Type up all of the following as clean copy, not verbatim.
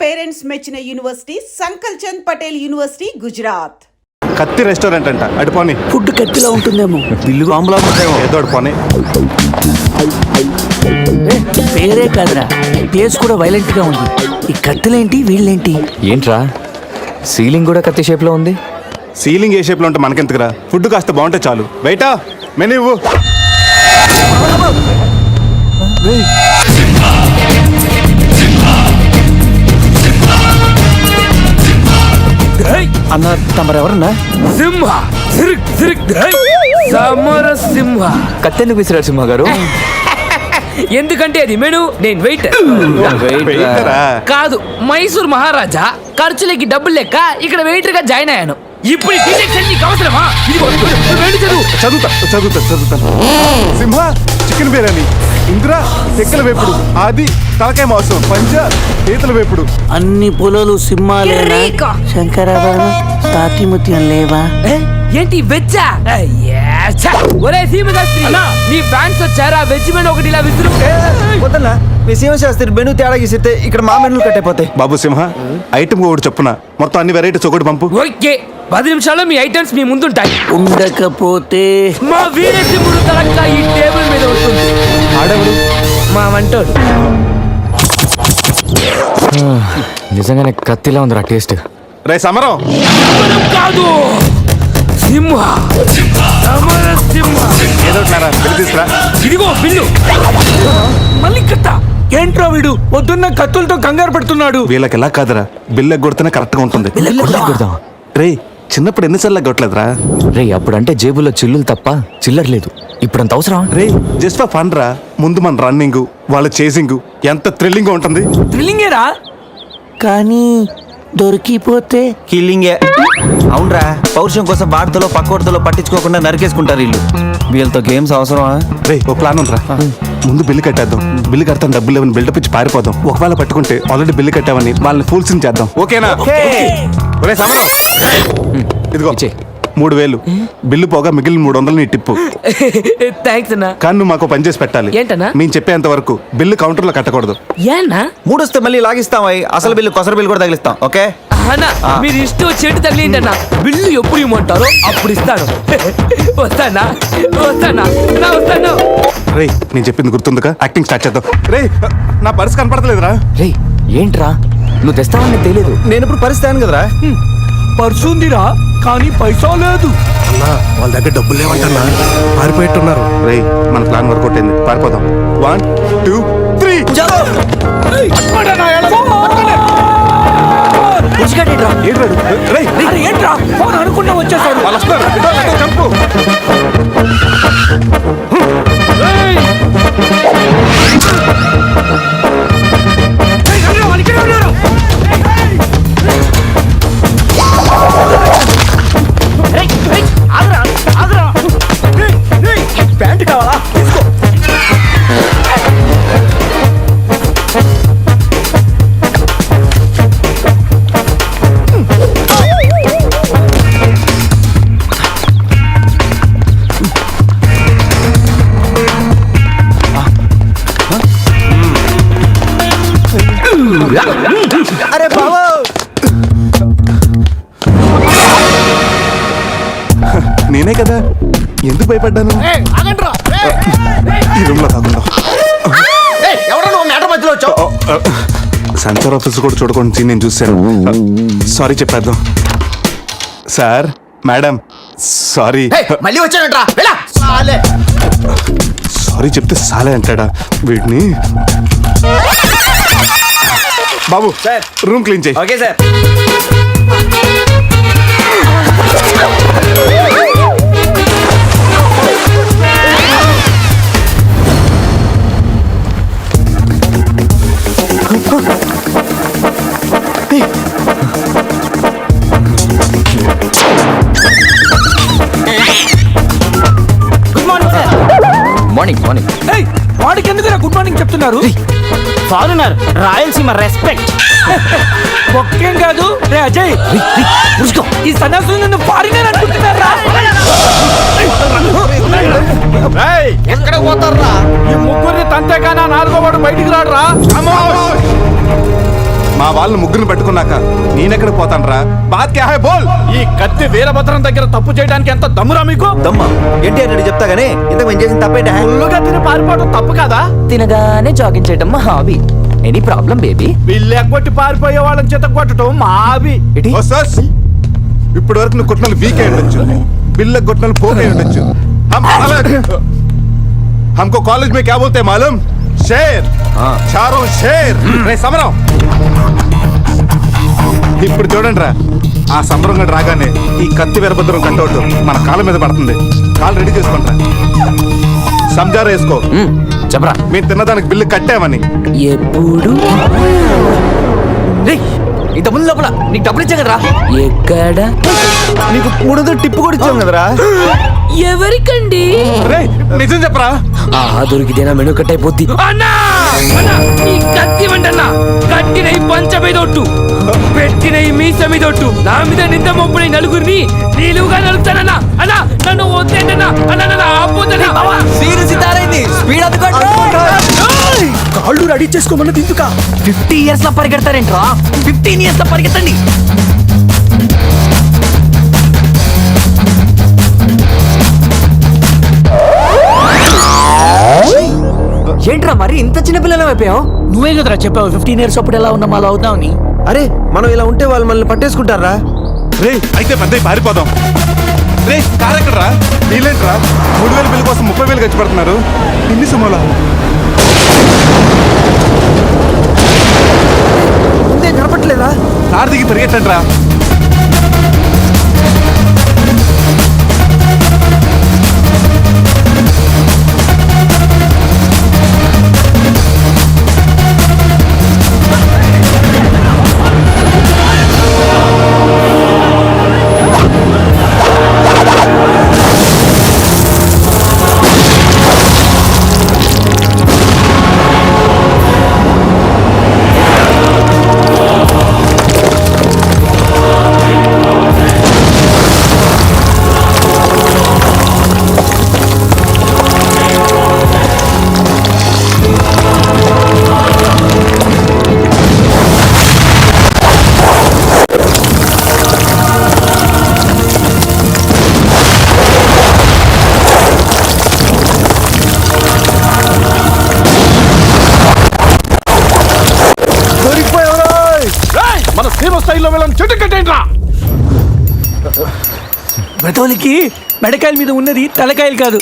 Parents మెచ్చిన university సంకల్ Chand Patel university Gujarat. కత్తి restaurant అంట, అడుపోని ఫుడ్ కత్తిలా ఉంటుందేమో, బిల్లు ఆంబులా ఉంటుందేమో. ఏదో అడుపోని పేరే కాదురా, టేస్ట్ కూడా వైలెంట్ గా ఉంది. ఈ కత్తులేంటి, వీళ్ళేంటి? ఏంట్రా సీలింగ్ కూడా కత్తి షేప్ లో ఉంది? సీలింగ్ ఏ షేప్ లో ఉంటే మనకెందుకురా, ఫుడ్ కాస్త బాగుంటే చాలు. బయట మెనూ ఇవ్వు. అన్న తమరెవరన్నా? సింహ సమర సింహ. కత్తెందుకు విసిరారు సింహ గారు? ఎందుకంటే అది మెను, నేను వెయిట్ వెయిటరా? కాదు, మైసూర్ మహారాజా. ఖర్చులకి డబ్బులు లెక్క ఇక్కడ వెయిటర్ గా జాయిన్ అయ్యాను. ఇప్పుడు ఈ డీటెయిల్స్ అన్ని నీకు అవసరమా? ఇదిగో, వెళ్ళి చదువు. చదువుతాను. సింహ చికెన్ బిర్యానీ, ఇందిరా తెక్కల వేపుడు, ఆది తలకాయ మాంసం, పంజ పీతల వేపుడు. అన్ని పొలాలు సింహాలేనా? కిరీకా. శంకరాభరణం సాటిముత్యం లేవా? ఏంటి వెజ్జా? ఒరే సీమశాస్త్రి, నీ ఫ్యాన్స్ వచ్చారా? వెజ్ మెను ఒకటి ఇలా విసురు. వద్దన్నా, మీ శివశాస్త్రి మెను తేడా గీసితే ఇక్కడ మా మెనూలు కట్టయిపోతాయి. బాబు సింహ, ఐటమ్ ఒకటి చెప్పున మొత్తం అన్ని వెరైటీస్ ఒకటి పంపు. ఓకే, 10 నిమిషాల్లో మీ ఐటమ్స్ మీ ముందుంటాయి. ఉండకపోతే మా వీరసింహుడు తలక్క ఈ టేబుల్ మీద వస్తుంది. ఆడవుడు మా వంటోడు. నిజంగానే కత్తిలా ఉందిరా టేస్ట్. రే సమరం, మనం కాదు, సింహ సమర సింహ. ఏదో బిల్లు తీసుకురా. ఇదిగో బిల్లు. మళ్ళీ కట్ట. ఏంట్రా వీడు పొద్దున్న కత్తులతో కంగారు పెడుతున్నాడు. వీళ్ళకి ఎలా కాదురా, బిల్లు ఎగ్గొడితేనే కరెక్ట్ గా ఉంటుంది. రే చిన్నప్పుడు ఎన్నిసార్లు ఎగ్గొట్టలేదురా? రే అప్పుడంటే జేబులో చిల్లులు తప్ప చిల్లర లేదు. ఇప్పుడంత అవసరం? రే జస్ట్ ఫర్ ఫన్ రా. ముందు మన రన్నింగ్, వాళ్ళ చేసింగ్ ఎంత థ్రిల్లింగ్ గా ఉంటుంది. థ్రిల్లింగేరా, కానీ దొరికిపోతే కిల్లింగే. అవునరా, పౌరుషం కోసం వార్తలో పక్కోడతలో పట్టించుకోకుండా నరికేసుకుంటారు వీళ్ళు. వీళ్ళతో గేమ్స్ అవసరమా? రే ఓ ప్లాన్ ఉందిరా. ముందు బిల్లు కట్టేద్దాం. బిల్లు కడతాం, డబ్బులు లేవని బిల్డప్ ఇచ్చి పారిపోదాం. ఒకవేళ పట్టుకుంటే ఆల్రెడీ బిల్లు కట్టామని వాళ్ళని ఫూల్స్ చేద్దాం. ఓకేనా? ఒరే సమరం, ఇదిగో 3000 బిల్లు పోగా మిగిలిన 300 నీ టిప్పు. థ్యాంక్స్ అన్నా. కానీ నువ్వు మాకు పని చేసి పెట్టాలి. ఏంటన్నా? మేము చెప్పేంత వరకు బిల్లు కౌంటర్ లో కట్టకూడదు. ఏనా మూడొస్తే మళ్ళీ లాగిస్తాం. అసలు బిల్లు కొసర బిల్లు కూడా తగిలిస్తాం. ఓకే అన్నా, మీరు ఇష్టం చెట్టు తగిలిండి అన్న. బిల్లు ఎప్పుడు ఇమ్మంటారో అప్పుడు ఇస్తాను. వస్తానా వస్తాను. రే నేను చెప్పింది గుర్తుందిగా, యాక్టింగ్ స్టార్ట్ చేద్దాం. రే నా పర్స్ కనపడతలేదురా. రే ఏంట్రా నువ్వు తెస్తావని తెలియదు. నేను ఇప్పుడు పరిస్థితి కదరా. పర్సుందిరా, కానీ పైసా లేదు. వాళ్ళ దగ్గర డబ్బులు లేవంటన్నా, పారిపోయేట్టున్నారు. రే మన ప్లాన్ వర్కౌట్ అయింది, పారిపోదాం. 1 2 3 ఏంట్రా ఫోన్ అనుకున్నా వచ్చేసాడు. చంపు. ప్యాంట్ కావాలా? అరే బాబు, నేనే కదా, ఎందుకు భయపడ్డాను? ఈ రూమ్ లో కాకుండా సెన్సార్ ఆఫీస్ కూడా చూడకుండా నేను చూశాను. సారీ చెప్పేద్దాం. Sir madam sorry. మళ్ళీ వచ్చానంట్రా. సారీ చెప్తే సాలే అంటాడా వీడిని. బాబు సార్ రూమ్ క్లీన్ చేయి. Okay sir. మార్నింగ్ వాడికి ఎందుకు గుడ్ మార్నింగ్ చెప్తున్నారు? Foreigner, Rayalaseema respect. ఒక్కేం కాదు. రే అజయ్, ఈ సన్యాసులు నన్ను ఫారినర్ అనుకుంటున్నారా? ఎక్కడ పోతారా? ఈ ముగ్గురిని తంతేగానా 4వ వాడు బయటికి రాడురా. మా వాళ్ళని ముగ్గురిని పెట్టుకున్నాక నేనెక్కడ పోతానరా? బాత్ క్యా హై బోల్. ఈ కత్తి వీరభద్రం దగ్గర తప్పు చేయడానికి ఎంత దమ్మురా మీకు? దమ్మా ఏంటి అని చెప్తా గానీ ఇంతకు మేము చేసిన తప్పేంటే? ఫుల్లుగా తిని పారిపోవడం తప్పు కదా? తినగానే జాగింగ్ చేయడం మా హాబీ. Any problem baby? వీళ్ళు ఎగ్గొట్టి పారిపోయే వాళ్ళని చేత కొట్టడం మా హాబీ. ఓ సస్, ఇప్పటి వరకు నువ్వు కొట్టిన వీక్ అయి ఉండొచ్చు, బిల్ల కొట్టిన పోక్ అయి ఉండొచ్చు. हमको कॉलेज में क्या बोलते हैं मालूम? शेर. चारों शेर. రే సమరం. ఇప్పుడు చూడండి రా, ఆ సమరం గడు రాగానే ఈ కత్తి వీరభద్రం కట్టౌట్ మన కాళ్ళ మీద పడుతుంది. కాళ్ళు రెడీ చేసుకుంటా. సంజారా వేసుకో. చెప్పరా. మేము తిన్నదానికి బిల్లు కట్టామని. ఎప్పుడు? ఇంత ముందు లోపల నీకు డబ్బులు ఇచ్చా కదరా. ఎక్కడ? నీకు 300 టిప్పు కూడా ఇచ్చాం కదరా. ఎవరికండి? రే నిజం చెప్పరా. ఆహా, దొరికితేనా మెను కట్ అయిపోద్ది. అన్నా ఈ కత్తి వంటన్నా, కట్టిన ఈ పంచ మీదొట్టు, పెట్టిన ఈ మీస మీదొట్టు, నా మీద నింద మొప్పుని నలుగురిని నీలుగా నలుపుతానన్నా. అన్నా నన్ను వద్దేంటన్నా, అన్నా నన్ను ఆపోతన్నా. కాళ్ళు రెడీ చేసుకోమన్నది ఎందుక? 50 years లో పరిగెడతారేంట్రా? 15 years లో పరిగెత్తండి. ఏంట్రా మరి ఇంత చిన్న పిల్లలు అయిపోయావు? నువ్వే కదరా చెప్పావు 15 years అప్పుడు ఎలా ఉన్నాం అలా అవుతామని. అరే మనం ఇలా ఉంటే వాళ్ళు మనల్ని పట్టేసుకుంటారా? రే అయితే పెద్ద పారిపోదాం. రే కారు ఎక్కడరా? వీళ్ళేంట్రా 3000 బిల్లు కోసం 30,000 ఖర్చు పెడుతున్నారు. ఇన్ని సమోలా ముందే కనపట్లేదా? కారు దిగి పరిగెట్టండి రా. మన హీరో స్టైల్లో వెళ్ళని చెట్టు కట్టేంట్రా. బెతోలికి మెడకాయల మీద ఉన్నది తలకాయలు కాదు,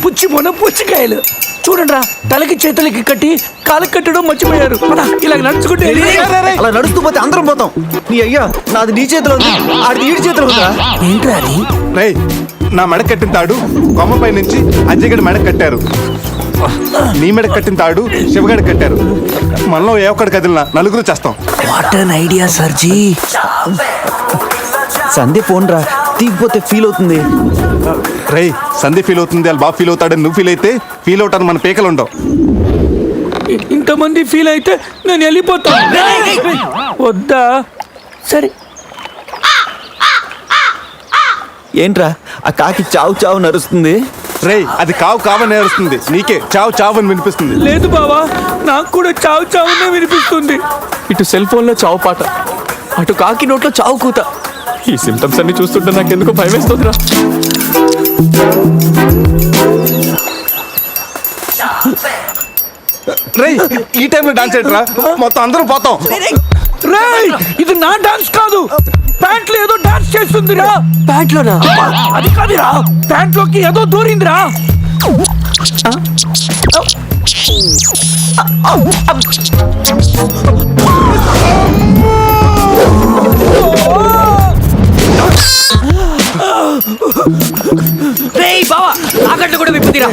పుచ్చికాయలు. చూడండి రా, తలకి చేతులకి కట్టి కాళ్ళకి కట్టడం మర్చిపోయారు. ఇలా నడుచుకుంటే అలా నడుస్తూ పోతే అందరం పోతాం. నీ అయ్యా నాది నీ చేతిలో ఉంది, ఆడి ఈడి చేతిలో ఉందా? ఏంట్రా అది? రే నా మెడ కట్టిన తాడు కొమ్మపై నుంచి అజ్జగడి మెడ కట్టారు. నీ మెడ కట్టిన తాడు శివగడి కట్టారు. మనలో ఏ ఒక్కడి కదిలినా నలుగురు చేస్తాం. What an idea సర్జీ. సందే ఫోన్ రా, తీగిపోతే ఫీల్ అవుతుంది. రే సంధి ఫీల్ అవుతుంది, వాళ్ళు బాగా ఫీల్ అవుతాడని నువ్వు ఫీల్ అయితే ఫీల్ అవుతాను మన పేకలు ఉండవు. ఇంతమంది ఫీల్ అయితే నేను వెళ్ళిపోతా. వద్దా? సరే. ఏంట్రా ఆ కాకి చావు చావు నరుస్తుంది? రే అది కావు కావని నేరుస్తుంది, నీకే చావు చావు అని వినిపిస్తుంది. లేదు బావా, నాకు కూడా చావు చావునే వినిపిస్తుంది. ఇటు సెల్ ఫోన్ లో చావు పాట, అటు కాకి నోట్లో చావు కూత. ఈ సిమ్టమ్స్ అన్ని చూస్తుంటే నాకు ఎందుకో భయం వేస్తుందిరా. రే ఈ టైంలో డాన్స్ ఏంట్రా? మొత్తం అందరం పోతాం. రేయ్, ఇది నా డాన్స్ కాదు, ప్యాంట్లో ఏదో డాన్స్ చేస్తుందిరా. ప్యాంట్లోనా? అది కాదురా, ప్యాంట్లోకి ఏదో దూరిందిరా. రేయ్ బావా, ఆగట్లు కూడా విప్పుతీరా.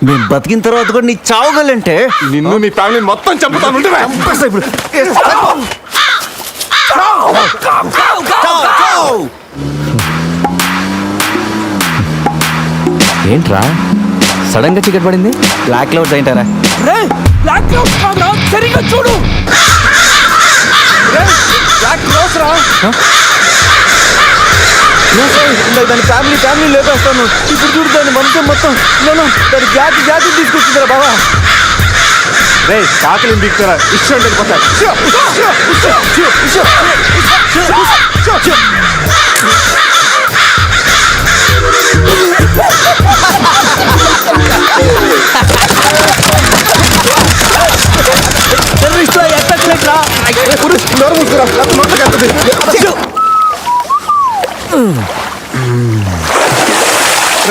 మేము బతికిన తర్వాత కూడా నీ చావుగలంటే నిన్ను నీ ఫ్యామిలీ మొత్తం చంపుతాను. ఏంట్రా సడన్ గా చీకటి పడింది? బ్లాక్ క్లౌడ్స్ ఏంటారా? రేయ్, బ్లాక్ క్లౌడ్స్ కాదురా, సరిగ్గా చూడు. బ్లాక్ క్లోజ్ రా. దాని ఫ్యామిలీ ఫ్యామిలీ లేపేస్తాను. ఇప్పుడు చూడు దాని వంశం మొత్తం దాని జాతి జాతి తీసుకొచ్చిందిరా బాబా. రే కాకలిని దిక్కురా ఇష్టం వెళ్ళిపోతారు.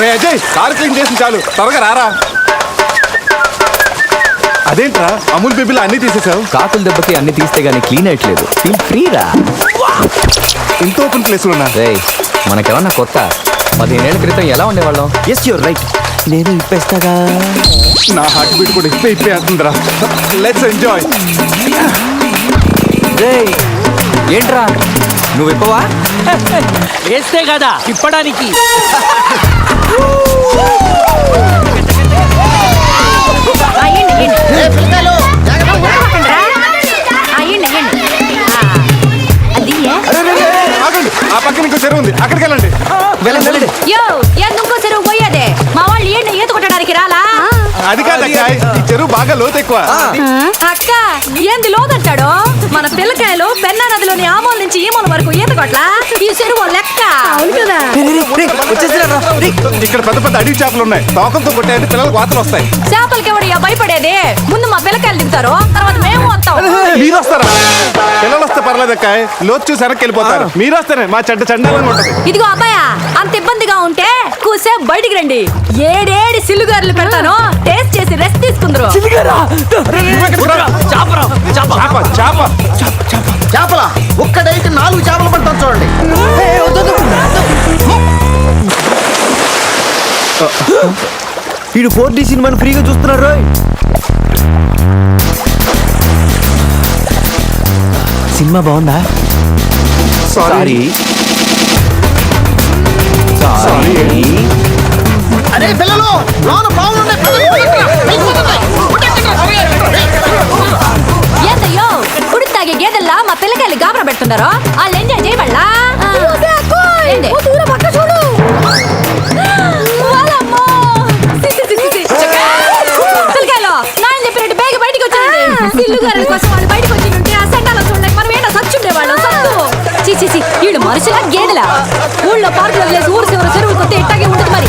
రే అజయ్ కారు క్లీన్ చేసి చాలు, త్వరగా రారా. అదేంట్రా అమూల్ బేబీలో అన్ని తీసేసావు? కాకుల దెబ్బకి అన్ని తీస్తే గానీ క్లీన్ అయ్యట్లేదు. ఫీల్ ఫ్రీ రా. ఇంత ఓపెన్ ప్లేస్ ఉన్నా రేయ్ మనకేమన్నా కొత్త? 15 ఏళ్ల క్రితం ఎలా ఉండేవాళ్ళం? Yes you're right. నేను ఇప్పేస్తాగా. నా హార్ట్ బీట్ కూడా ఇప్పే అంటుందిరా. Let's enjoy. రేయ్ ఏంట్రా నువ్వు ఇప్పవా? వేస్తే కదా ఇప్పడానికి. ఆగండి, ఆ పక్కన ఇంకో చెరువు ఉంది, అక్కడికి వెళ్ళండి. వెళ్ళండి. ఎందుకో చెరువు పోయేదే మా వాళ్ళు ఏంటి ఈత కొట్టడానికి రాలా? అది కాదక్క, ఈ చెరువు బాగా లోతు ఎక్కువ. అక్క ఏంది లోదంటాడు? మన పిల్లకాయలు పెన్నా నదిలోని ఆ మూల నుంచి ఈ మూల వరకు ఈత కొట్ల ఈ చెరువు లెక్క. అవును కదా. ఇక్కడ పెద్ద పెద్ద అడవి చేపలు ఉన్నాయి, తోకలతో కొట్టాయంటే పిల్లలకు వాతలు వస్తాయి. చేపలకి ఎవడయ్యా భయపడేది? ముందు మా పిల్లకాయలు దిగుతారు, తర్వాత మేము వస్తాం. మీరు వస్తారా? పిల్లలు వస్తే పర్లేదక్క, లోతు చూసి వెనక్కి వెళ్ళిపోతారు. మీరు వస్తేనే మా చెడ్డ చండాలని ఉంటుంది. ఇదిగో అబ్బాయా, అంత ఇబ్బందిగా ఉంటే కూసే బయటికి రండి. ఏడేడి సిల్లుగారులు పెడతాను, టేస్ట్ చేసి రెస్ట్ తీసుకుందరు. చేపల ఒక్కడైతే 4 చేపలు పడతాను చూడండి. వీడు 4D సినిమాని ఫ్రీగా చూస్తున్నారు రోయ్. సినిమా బాగుందా? సారీ. అరే పిల్లలు, లోన పావులు ఉన్నాయి. ఏందయ్యో కుడి తాగే గేదెల్లా మా పిల్లకాయలు గాబరా పెడుతున్నారు. వాళ్ళు ఎంజాయ్ చేయబడలా. పిల్లకాయలు నాయన చెప్పినట్టు బేగ బయటికి వచ్చారండి. సిల్లుగారుల కోసం వాళ్ళు బయటకు వచ్చింటే ఆ సండాలో చూడలేక మనం ఏంటో సచ్చుండేవాళ్ళం. సత్తు చీచి వీళ్ళు మనుషులా గేదెలా? ఊళ్ళో పార్కులు వదిలేసి ఊరు చివరి చెరువులు కొత్త ఇట్టాగే ఉంటుంది మరి.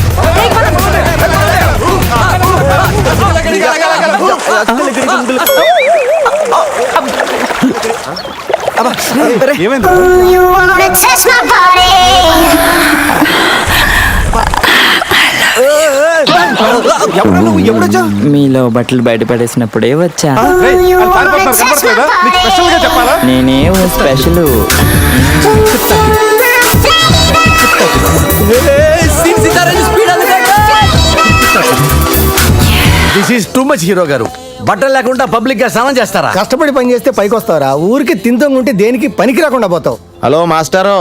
ఏమైంది? ఎప్పుడొచ్చా? మీలో బట్టలు బయట పడేసినప్పుడే వచ్చా. రేయ్, వాళ్ళు పారిపోతున్నారు, కనపడట్లేదా? నీకు స్పెషల్ గా చెప్పాలా? నేనే special. This is too much hero గారు. బట్టలు లేకుండా పబ్లిక్ గా స్నానం చేస్తారా? కష్టపడి పని చేస్తే పైకి వస్తారా? ఊరికి తింతంగుంటే దేనికి పనికి రాకుండా పోతావు. హలో మాస్టారు,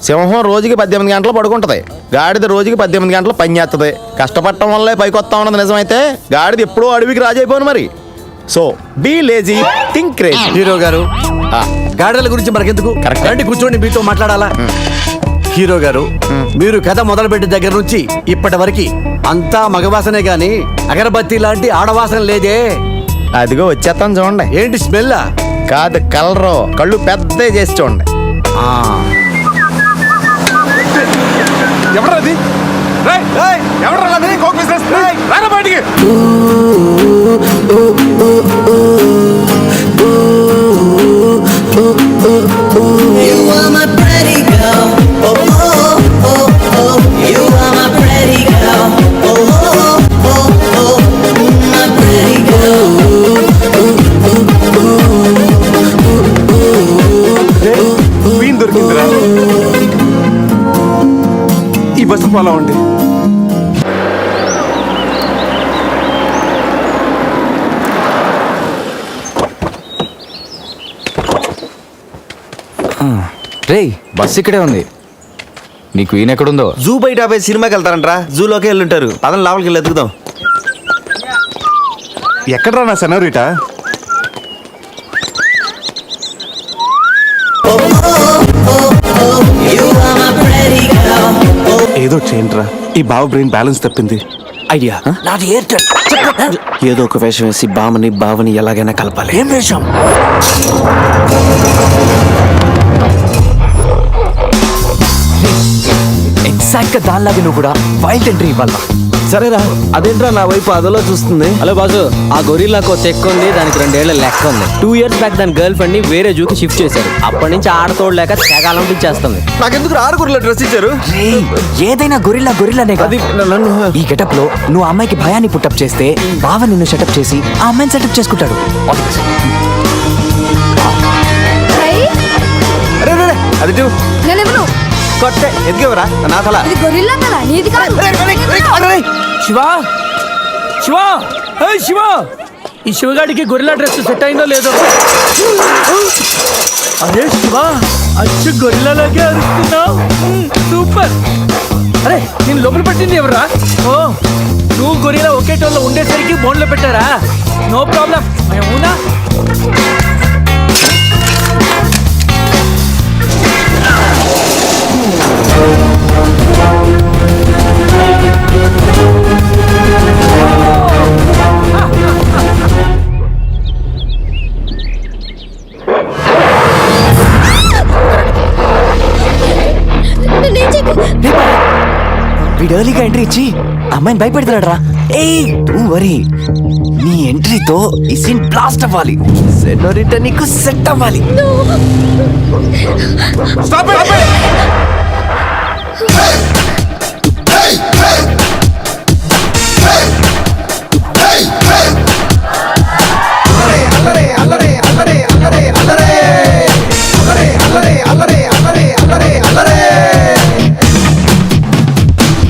సింహం రోజుకి 18 గంటలు పడుకుంటది, గాడిద రోజుకి 18 గంటలు పని చేస్తుంది. కష్టపడటం వల్లే పైకి వస్తా ఉన్నది నిజమైతే గాడిద ఎప్పుడూ అడవికి రాజైపోను మరి. So be lazy, think crazy. Hero గారు గాడిదల గురించి మనకెందుకు? రండి కూర్చోండి, మీతో మాట్లాడాలా. హీరో గారు, మీరు కథ మొదలుపెట్టిన దగ్గర నుంచి ఇప్పటి వరకు అంతా మగవాసనే గాని అగరబత్తి లాంటి ఆడవాసన లేదే. అదిగో వచ్చేస్తాను చూడండి. ఏంటి స్మెల్? కాదు కలరు, కళ్ళు పెద్ద చేసి చూడండి. ఎవరది? ఎవరు కోక్ బిజినెస్? రారా బయటికి. వీన్ దొరికిందిరా. ఈ బస్సు ఫాలో అవ్వండి. రేయ్ బస్సు ఇక్కడే ఉంది. నీకు ఈయన ఎక్కడుందో? జూ బయట పోయి సినిమాకి వెళ్తారంట్రా. జూలోకి వెళ్ళుంటారు. పదం లోపలికి వెళ్ళి ఎత్తుకుదాం. ఎక్కడ్రా నా senorita? You are my pretty girl. ఈ బావ బ్రెయిన్ బ్యాలెన్స్ తప్పింది. ఐడియా నాది ఎయిర్టెల్. ఏదో ఒక వేషం వేసి బావని ఎలాగైనా కలపాలి. ఏం వేషం? ఎగ్జాక్ట్ గా దానిలాగే నువ్వు కూడా వైల్డ్ ఎంట్రీ ఇవ్వాలా. సరేరా, అదేంట్రా నా వైపు అదలో చూస్తుంది. హలో బాసు, ఆ గొరిల్లాకు చెక్ ఉంది, దానికి 2 ఏళ్ల లెక్క ఉంది. 2 years బ్యాక్ దాని గర్ల్ ఫ్రెండ్ ని వేరే జూకి షిఫ్ట్ చేశారు. అప్పటి నుంచి ఆడతోడలేక తెగాలం చేస్తుంది. నాకెందుకు ఆరుగురులో డ్రెస్ ఇచ్చారు? ఏదైనా గొరిల్లానే అది నన్ను ఈ గెటప్ లో నువ్వు ఆ అమ్మాయికి భయాన్ని పుట్టప్ చేస్తే బావ నిన్ను సెటప్ చేసి ఆ అమ్మాయిని సెటప్ చేసుకుంటాడు. అది కొట్టే ఎదిగేవరా నా తల. శివా శివా శివా, ఈ శివగాడికి గొరిల్లా డ్రెస్ సెట్ అయిందో లేదో. అరే శివా, అచ్చు గొరిల్లాలాగే అరుస్తున్నావు. సూపర్. అరే నేను లోపల పట్టింది ఎవరా? ఓ, నువ్వు గొరిల్లా ఒకే టోన్లో ఉండేసరికి బోన్లో పెట్టారా? నో ప్రాబ్లం, మేమునా. వీడు ఎర్లీగా ఎంట్రీ ఇచ్చి అమ్మాయిని భయపెడతాడు రా. డోంట్ వరీ, నీ ఎంట్రీతో ఈ సీన్ బ్లాస్ట్ అవ్వాలి. సెనోరిటా నీకు సెట్ అవ్వాలి.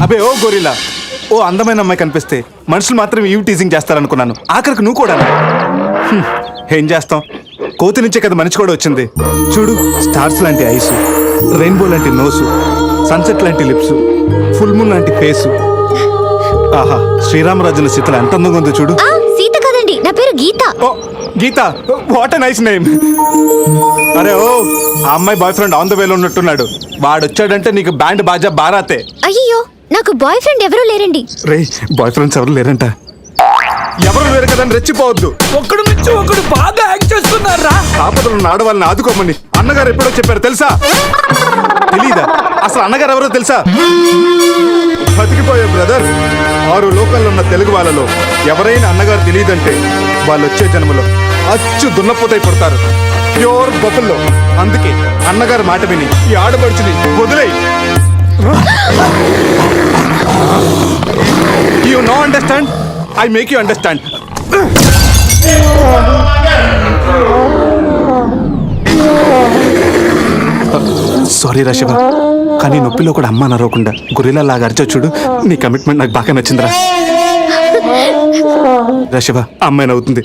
అబే ఓ గొరిల్లా, ఓ అందమైన అమ్మాయి కనిపిస్తే మనుషులు మాత్రం ఈవ్ టీజింగ్ చేస్తారనుకున్నాను. ఆఖరికి నువ్వు కూడా. ఏం చేస్తాం, కోతి నుంచే కదా మనిషి కూడా వచ్చింది. చూడు, స్టార్స్ లాంటి ఐసు, రెయిన్బో లాంటి నోసు, సన్సెట్ లాంటి లిప్స్, ఫుల్ మూన్ లాంటి ఫేసు. ఆహా, శ్రీరామరాజుల సీతలు ఎంత అందంగా ఉందో చూడు. సీత కదండి, నా పేరు గీత. ఓ గీత, వాట్ ఎ నైస్ నేమ్. అరే ఓ, ఆ అమ్మాయి బాయ్ ఫ్రెండ్ ఆన్ ద వేలో ఉన్నట్టున్నాడు. వాడు వచ్చాడంటే నీకు బ్యాండ్ బాజా బారాతే. అయ్యో, నాకు బాయ్ ఫ్రెండ్ ఎవరూ లేరండి. రే, బాయ్ ఫ్రెండ్స్ ఎవరు లేరంట. ఎవరు లేరు కదా రెచ్చిపోవద్దు. ఒకడు నుంచి ఒకడు బాగా యాక్ట్ చేస్తున్నారా? ఆపదలు ఉన్న ఆడవాళ్ళని ఆదుకోమని అన్నగారు ఎప్పుడో చెప్పారు తెలుసా? తెలీదా? అసలు అన్నగారు ఎవరో తెలుసా? బతికిపోయే బ్రదర్, 6 లోకల్లో ఉన్న తెలుగు వాళ్ళలో ఎవరైనా అన్నగారు తెలియదంటే వాళ్ళు వచ్చే జన్మలో అచ్చు దున్నపోతై పుడతారు. ప్యూర్ బొబ్బల్లో. అందుకే అన్నగారు మాట విని ఈ ఆడపడుచుని వదిలేయి. You know understand? I make you understand. Sorry రా శివ, కానీ నొప్పిలో కూడా అమ్మ నరవకుండా గొరిల్లా లాగా అరిచో చూడు. నీ కమిట్మెంట్ నాకు బాగా నచ్చిందిరా. రా శివ, అమ్మాయి నవ్వుతుంది.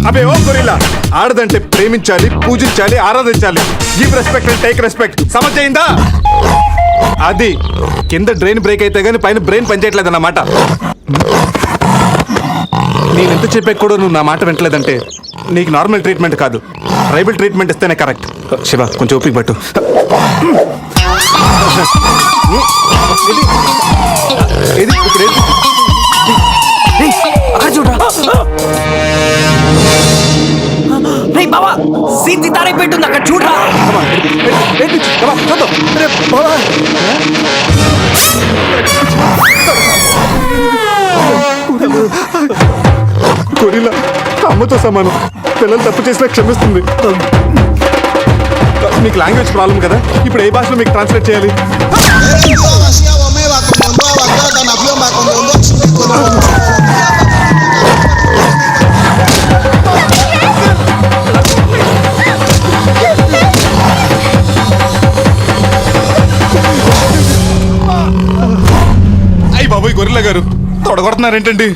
అబే ఓ గొరిల్లా, ఆడదంటే ప్రేమించాలి, పూజించాలి, ఆరాధించాలి. Give respect and take respect. సమజైందా? అది కింద డ్రైన్ బ్రేక్ అయితే గానీ పైన బ్రెయిన్ పనిచేయట్లేదు అన్నమాట. నేను ఎంత చెప్పా కూడా నువ్వు నా మాట వింటలేదంటే నీకు నార్మల్ ట్రీట్మెంట్ కాదు, ట్రైబల్ ట్రీట్మెంట్ ఇస్తేనే కరెక్ట్. శివ, కొంచెం ఓపిక పట్టు. బావా, సీన్ తారైపోయింది అక్కడ చూడరా. గొరిల్లా అమ్మతో సమానం. పిల్లలు తప్పు చేసినా క్షమిస్తుంది. మీకు లాంగ్వేజ్ ప్రాబ్లం కదా, ఇప్పుడు ఏ భాషలో మీకు ట్రాన్స్లేట్ చేయాలి? అయ్యి బాబోయ్, గొరిల్లా గారు తొడగొడుతున్నారేంటండి?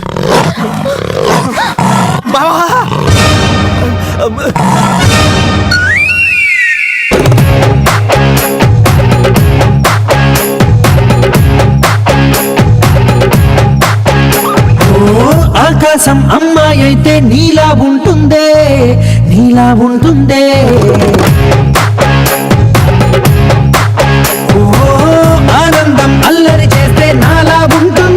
ఆకాశం అమ్మాయి అయితే నీలా ఉంటుందే, నీలా ఉంటుందే. ఆనందం అల్లరి చేస్తే నాలా ఉంటుంది.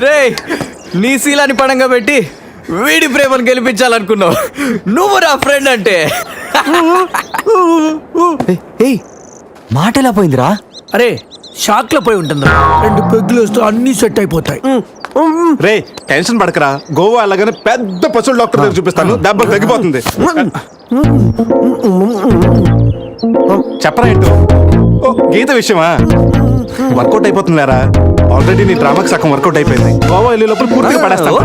రే నీ శీలాన్ని పడంగా పెట్టి వీడి ప్రేమను గెలిపించాలనుకున్నావు. నువ్వు నా ఫ్రెండ్ అంటే. ఏయ్ మాట ఎలా పోయిందిరా? అరే షాక్ లో పోయి ఉంటుంది. 2 పెగ్గులు వస్తూ అన్ని సెట్ అయిపోతాయి. రే టెన్షన్ పడకరా, గోవా అలాగనే పెద్ద పశువుల డాక్టర్ దగ్గర చూపిస్తాను, దెబ్బలు తగ్గిపోతుంది. చెప్పరా ఏంటో? ఓ, గీత విషయమా? వర్కౌట్ అయిపోతుంది లేరా, ఆల్రెడీ నీ డ్రామాకి సగం వర్కౌట్ అయిపోయింది. గోవా వెళ్ళే లోపల పూర్తిగా పడేస్తాను.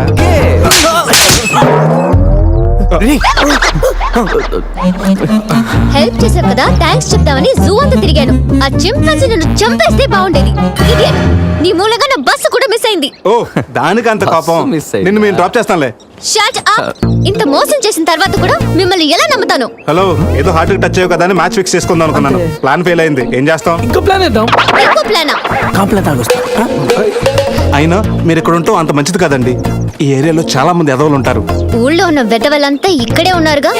హెల్ప్ చేశావు కదా, థ్యాంక్స్ చెప్తామని జూ అంతా తిరిగాను. ఆ చింపాంజీ నన్ను చంపేస్తే బాగుండేది. ఇడియట్, నీ మూలంగా నా బస్సు కూడా మిస్ అయింది. ఓ దానికి అంత కోపం? miss అయింది. నిన్ను మేము డ్రాప్ చేస్తాంలే. Shut up. ఇంత మోసం చేసిన తర్వాత కూడా మిమ్మల్ని ఎలా నమ్ముతాను? హలో, ఏదో హార్ట్ టచ్ అయ్యో కదా అని మ్యాచ్ ఫిక్స్ చేసుకుందాం అనుకున్నాను. ప్లాన్ ఫెయిల్ అయింది, ఏం చేస్తాం? ఇంకో ప్లాన్ వేద్దాం. ఇంకో ప్లానా? కాంప్లైంట్ తాగొస్తా. అయినా మీరు ఇక్కడ ఉంటాం అంత మంచిది కదండి. ఈ ఏరియాలో చాలా మంది ఎదవలు ఉంటారు. ఊళ్ళో ఉన్న వెధవలంతా ఇక్కడే ఉన్నారుగా.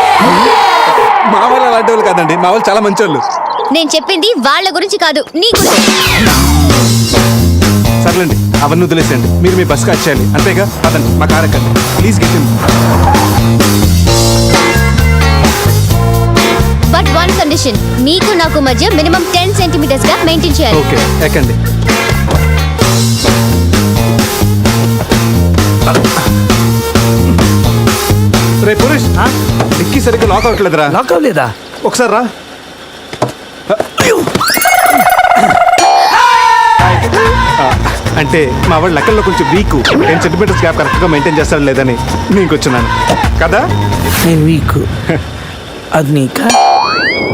మా వాళ్ళు అలాంటి వాళ్ళు కాదండి, మా వాళ్ళు చాలా మంచి వాళ్ళు. నేను చెప్పింది వాళ్ళ గురించి కాదు, నీ గురించి. సర్లేండి, అవన్నీ వదిలేసేయండి. మీరు మీ బస్కి వచ్చేయాలి అంతేగా? అదండి మా కార్ ఎక్కండి please. Get but one condition, మీకు నాకు మధ్య మినిమం 10 సెంటీమీటర్స్ గా మెయింటైన్ చేయాలి. ఓకే ఎక్కండి. రే పురుష్, డిక్కీ సరిగ్గా లాక్ అవ్వట్లేదురా. లాక్ అవ్వలేదా? ఒకసారి రా. అంటే మా వాడు లెక్కల్లో కొంచెం వీక్, 10 సెంటీమీటర్స్ గ్యాప్ కరెక్ట్గా మెయింటైన్ చేస్తాడు లేదని నేను వచ్చున్నాను కదా. నేను వీక్. అది నీకా?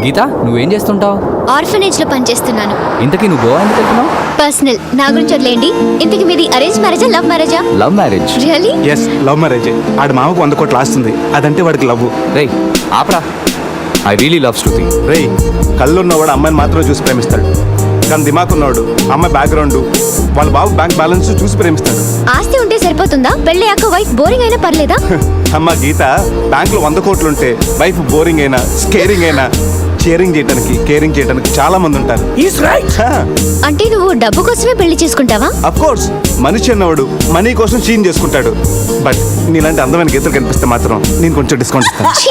గీత నువ్వేం చేస్తుంటావు? ఆర్ఫనేజ్ లో పనిచేస్తున్నాను. ఇంతకీ నువ్వు గోవా ఎందుకు వెళ్తున్నావు? పర్సనల్, నా గురించి వదిలేండి. ఇంతకి మీది అరేంజ్ మ్యారేజా, లవ్ మ్యారేజా? Love marriage. Really? Yes, love marriage. ఆడి మామకు 100 కోట్లు ఆస్తుంది, అదంటే వాడికి లవ్. రేయ్ ఆపరా, ఐ రియలీ లవ్ శృతి. రే కళ్ళు ఉన్నవాడు అమ్మాయిని మాత్రమే చూసి ప్రేమిస్తాడు, కానీ దిమాక్ ఉన్నవాడు అమ్మాయి బ్యాక్గ్రౌండ్, వాళ్ళ బాబు బ్యాంక్ బ్యాలెన్స్ చూసి ప్రేమిస్తాడు. ఆస్తి ఉంటే సరిపోతుందా? పెళ్ళయ్యాక వైఫ్ బోరింగ్ అయినా పర్లేదా? అమ్మ గీత, బ్యాంకులో 100 కోట్లు ఉంటే వైఫ్ బోరింగ్ అయినా స్కేరింగ్ అయినా షేరింగ్ చేయడానికి కేరింగ్ చేయడానికి చాలా మంది ఉంటారు. Is right. అంటే నువ్వు డబ్బు కోసమే పెళ్లి చేసుకుంటావా? అఫ్ కోర్స్, మనిషి అన్నవాడు మనీ కోసం చీన్ చేసుకుంటాడు. బట్ నీలాంటి అందమైన గీతలు కనిపిస్తే మాత్రం నేను కొంచెం డిస్కౌంట్ ఇస్తాను. ఛీ!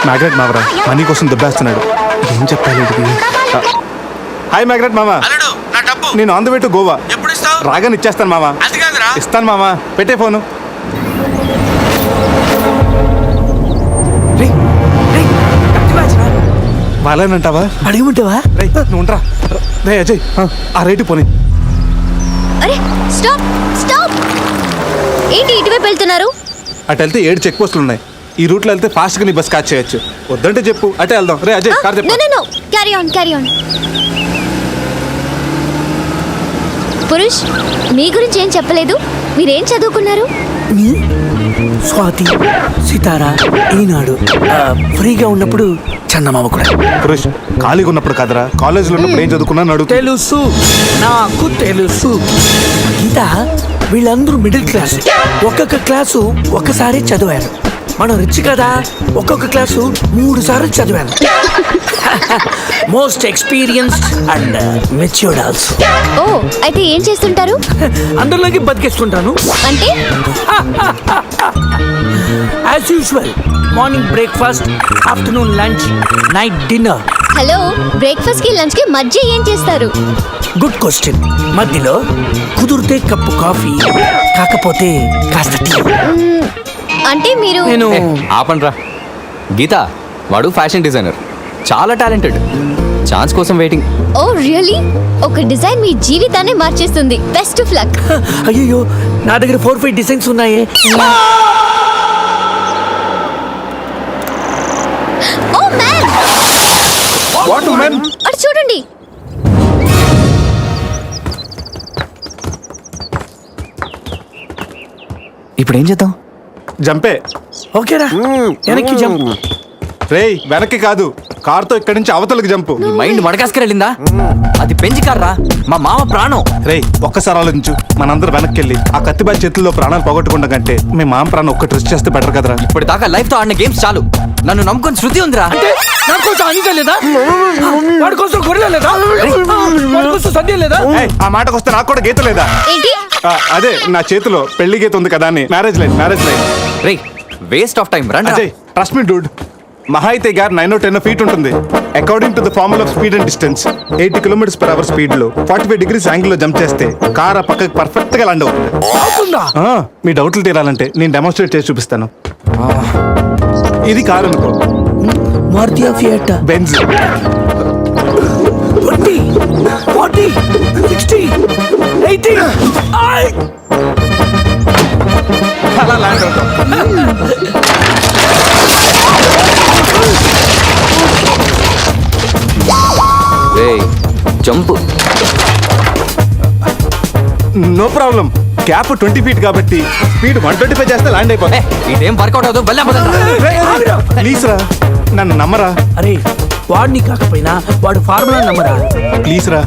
మ్యాగ్రెట్ మావరా మనీ కోసం దుబ్బేస్తున్నాడు, ఏం చెప్పాలి వీడికి? హాయ్ మ్యాగ్రెట్ మామ, నేను on the way to Goa. రాగానే ఇచ్చేస్తాను మామ. ఇస్తాను మామ, పెట్టే ఫోను. వాళ్ళేనంటావా? అడిగమంటావా? రే నువ్వు ఉండరా. రే అజయ్, ఆ రేటు పోనీ. అరే స్టాప్ స్టాప్! ఏంటి ఇటువైపు వెళ్తున్నారు? అటు వెళ్తే 7 చెక్ పోస్టులు ఉన్నాయి. ఈ రూట్లో వెళ్తే ఫాస్ట్గా నీ బస్ క్యాచ్ చేయొచ్చు. వద్దంటే చెప్పు, అటే వెళ్దాం. రే అజయ్, కార్ చెప్పు. No carry on carry on. Purush, మీ గురించి ఏం చెప్పలేదు. మీరేం చదువుకున్నారు? స్వాతి, సితారా, ఈనాడు. ఫ్రీగా ఉన్నప్పుడు చందమామ కూడా. పురుష్, ఖాళీగా ఉన్నప్పుడు కాదరా, కాలేజీలో ఉన్నప్పుడు ఏం చదువుకున్నా అడుగు. తెలుసు, నాకు తెలుసు. గీత, వీళ్ళందరూ మిడిల్ క్లాస్. ఒక్కొక్క క్లాసు ఒక్కసారి చదివారు. మనం రిచ్ కదా, ఒక్కొక్క క్లాసు 3 సార్లు చదివాను. Most experienced and matured also. ఓ, అయితే ఏం చేస్తుంటారు? అందరిలోకి బతికేస్తుంటాను. అంటే as usual, morning breakfast, afternoon lunch, night dinner. Hello, breakfast కి లంచ్ కి మధ్య ఏం చేస్తారు? Good question. మధ్యలో కుదిరితే కప్పు కాఫీ, కాకపోతే కాస్త టీ. అంటే మీరు నేను ఆపండ్రా. గీత వాడు ఫ్యాషన్ డిజైనర్, చాలా టాలెంటెడ్. ఛాన్స్ కోసం వెయిటింగ్. ఓ రియల్లీ? ఒక డిజైన్ మీ జీవితాన్ని మార్చేస్తుంది. Best of luck. అయ్యో, నా దగ్గర 4-5 డిజైన్స్ ఉన్నాయే. Oh man, what man? అటు చూడండి. ఇప్పుడు ఏం చేద్దాం? జంపే. ఓకేరా, వెనక్కి జంప్. రేయ్ వెనక్కి కాదు, కార్తో ఇక్కడి నుంచి అవతలకి జంపు. నీ మైండ్ మడకాసుకెళ్ళిందా? అది పెంచి కార్రా, మా మామ ప్రాణం. రేయ్ ఒక్కసారి ఆలోచించు, మనందరం వెనక్కి వెళ్ళి ఆ కత్తిబాయి చేతుల్లో ప్రాణాలు పోగొట్టుకుంటాం కంటే మీ మామ ప్రాణం ఒక్కటి రిస్క్ చేస్తే బెటర్ కదరా. ఇప్పుడు దాకా లైఫ్ తో ఆడిన గేమ్స్ చాలు. నన్ను నమ్ముకొని శృతి ఉందిరా. నా కోసం అనిత లేదా? వాడి కోసం గొర్రె లేదా? వాడి కోసం సంధ్య లేదా? ఏయ్, ఆ మాటకు వస్తే నాకు కూడా గీత లేదా? అదే నా చేతిలో పెళ్లి గీత ఉంది కదా అని. Marriage line. రేయ్ వేస్ట్ ఆఫ్ టైం రండి. అజయ్ ట్రస్ట్ మీ డూడ్, మహా అయితే గారు 9 or 10 feet ఉంటుంది. According to the formula of speed and distance 80 km/h speed లో 45 degrees యాంగిల్ లో జంప్ చేస్తే కార్ ఆ పక్కకి పర్ఫెక్ట్ గా ల్యాండ్ అవుతుంది. మీ డౌట్లు తీరాలంటే నేను డెమోన్స్ట్రేట్ చేసి చూపిస్తాను. ఇది కారు అనుకో, మారుతి ఫియట్ బెంజ్. 20 40 60 80 అలా ల్యాండ్ అవుతాం. రేయ్ jump. No problem, gap 20 feet కాబట్టి స్పీడ్ 125 చేస్తే ల్యాండ్ అయిపోతుంది. ఇదేం వర్కౌట్ అవుతుంది. ప్లీజ్ రా, నన్ను నమ్మరా. అరే వాడిని కాకపోయినా వాడు ఫార్ములా నమ్మరా? ప్లీజ్ రా.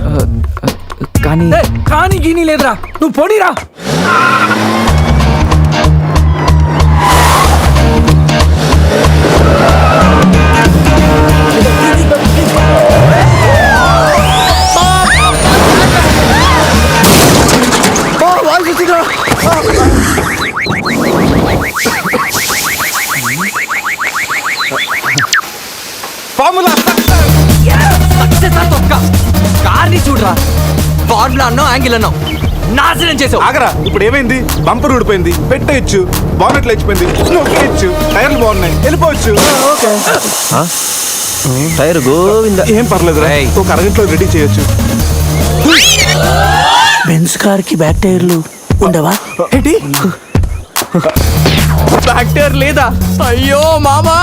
కానీ కానీ గీని లేదురా, నువ్వు పోనీరా. ఫార్ములా కార్ని చూడరా, ఫార్ములా అన్నావు, యాంగిల్ అన్నావు, నాశనం చేసావు. ఆగరా, ఇప్పుడు ఏమైంది? బంపర్ ఊడిపోయింది, పెట్టేయచ్చు, బానెట్లు లేచిపోయింది, నొక్కేయచ్చు, టైర్లు బాగున్నాయి, వెళ్ళిపోవచ్చు. టైర్ గోవింద. ఏం పర్లేదు రా, ఒక అరగంటలో రెడీ చేయొచ్చు. బెంజ్ కార్ కి బ్యాక్ టైర్లు ఉండవా? బ్యాక్ టైర్ లేదా? అయ్యో మామా,